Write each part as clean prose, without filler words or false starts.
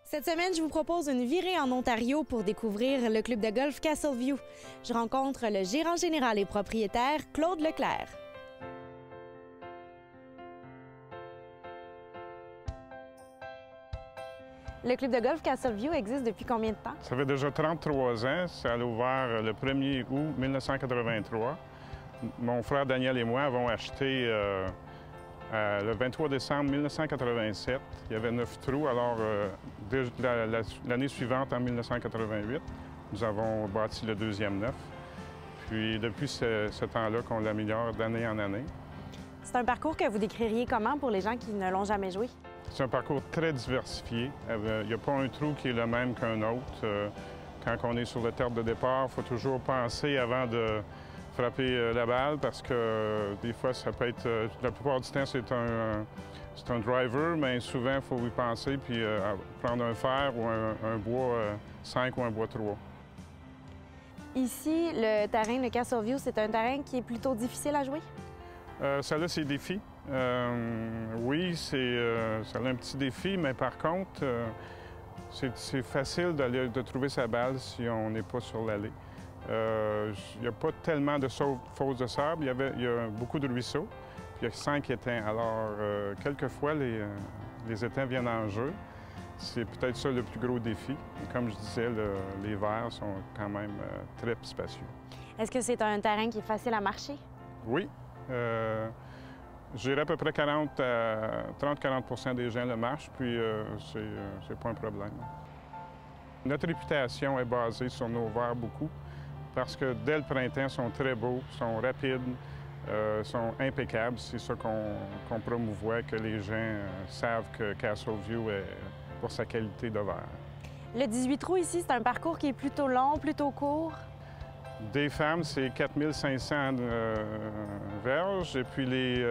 Cette semaine, je vous propose une virée en Ontario pour découvrir le club de golf Castleview. Je rencontre le gérant général et propriétaire, Claude Leclerc. Le club de golf Castleview existe depuis combien de temps? Ça fait déjà 33 ans. Ça a ouvert le 1er août 1983. Mon frère Daniel et moi avons acheté le 23 décembre 1987. Il y avait 9 trous. Alors, l'année suivante, en 1988, nous avons bâti le deuxième 9. Puis, depuis ce temps-là, qu'on l'améliore d'année en année. C'est un parcours que vous décririez comment pour les gens qui ne l'ont jamais joué? C'est un parcours très diversifié. Il n'y a pas un trou qui est le même qu'un autre. Quand on est sur le terre de départ, il faut toujours penser avant de frapper la balle parce que des fois, ça peut être... la plupart du temps, c'est un driver, mais souvent, il faut y penser puis prendre un fer ou un bois 5 ou un bois 3. Ici, le terrain de Castleview, c'est un terrain qui est plutôt difficile à jouer? Ça a ses défis. Oui, ça a un petit défi, mais par contre, c'est facile de trouver sa balle si on n'est pas sur l'allée. Il n'y a pas tellement de fosses de sable. Il y a beaucoup de ruisseaux, puis il y a 5 étangs. Alors, quelquefois, les étangs viennent en jeu. C'est peut-être ça le plus gros défi. Et comme je disais, les verts sont quand même très spacieux. Est-ce que c'est un terrain qui est facile à marcher? Oui. Je dirais à peu près 30-40 des gens le marchent, puis c'est pas un problème. Notre réputation est basée sur nos verts beaucoup, parce que dès le printemps, ils sont très beaux, sont rapides, sont impeccables. C'est ça qu'on promouvoit, que les gens savent que Castleview est pour sa qualité de verre. Le 18 trous ici, c'est un parcours qui est plutôt long, plutôt court? Des femmes, c'est 4500 verges, et puis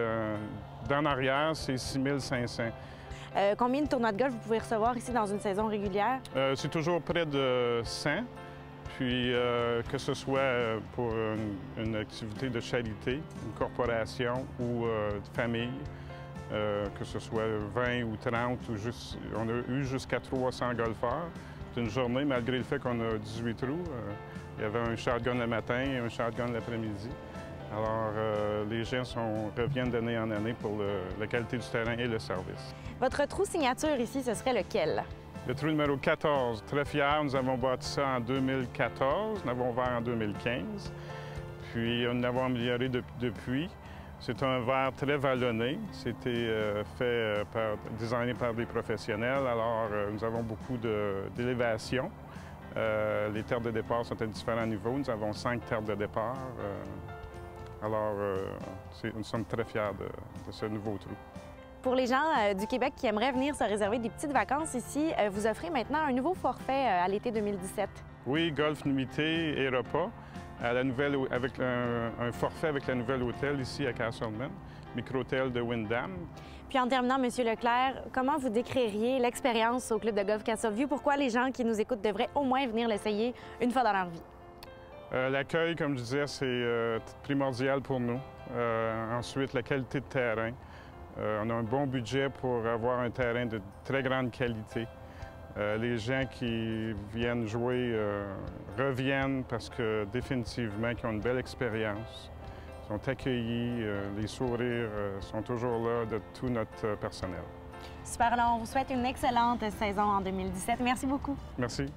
d'en arrière, c'est 6500. Combien de tournois de golf vous pouvez recevoir ici dans une saison régulière? C'est toujours près de 100, puis que ce soit pour une activité de charité, une corporation ou de famille, que ce soit 20 ou 30, on a eu jusqu'à 300 golfeurs. C'est une journée, malgré le fait qu'on a 18 trous. Il y avait un shotgun le matin et un shotgun l'après-midi. Alors, les gens reviennent d'année en année pour la qualité du terrain et le service. Votre trou signature ici, ce serait lequel? Le trou numéro 14. Très fier, nous avons bâti ça en 2014, nous l'avons ouvert en 2015. Puis, nous l'avons amélioré depuis. C'est un verre très vallonné. C'était designé par des professionnels. Alors, nous avons beaucoup d'élévation. Les terres de départ sont à différents niveaux. Nous avons 5 terres de départ. Nous sommes très fiers de ce nouveau trou. Pour les gens du Québec qui aimeraient venir se réserver des petites vacances ici, vous offrez maintenant un nouveau forfait à l'été 2017. Oui, golf nuitée et repas. Avec un forfait avec la nouvelle hôtel ici à Castleman, micro-hôtel de Wyndham. Puis en terminant, M. Leclerc, comment vous décririez l'expérience au club de golf Castleview? Pourquoi les gens qui nous écoutent devraient au moins venir l'essayer une fois dans leur vie? L'accueil, comme je disais, c'est primordial pour nous. Ensuite, la qualité de terrain. On a un bon budget pour avoir un terrain de très grande qualité. Les gens qui viennent jouer reviennent parce que définitivement, ils ont une belle expérience. Ils sont accueillis, les sourires sont toujours là de tout notre personnel. Super, alors on vous souhaite une excellente saison en 2017. Merci beaucoup. Merci.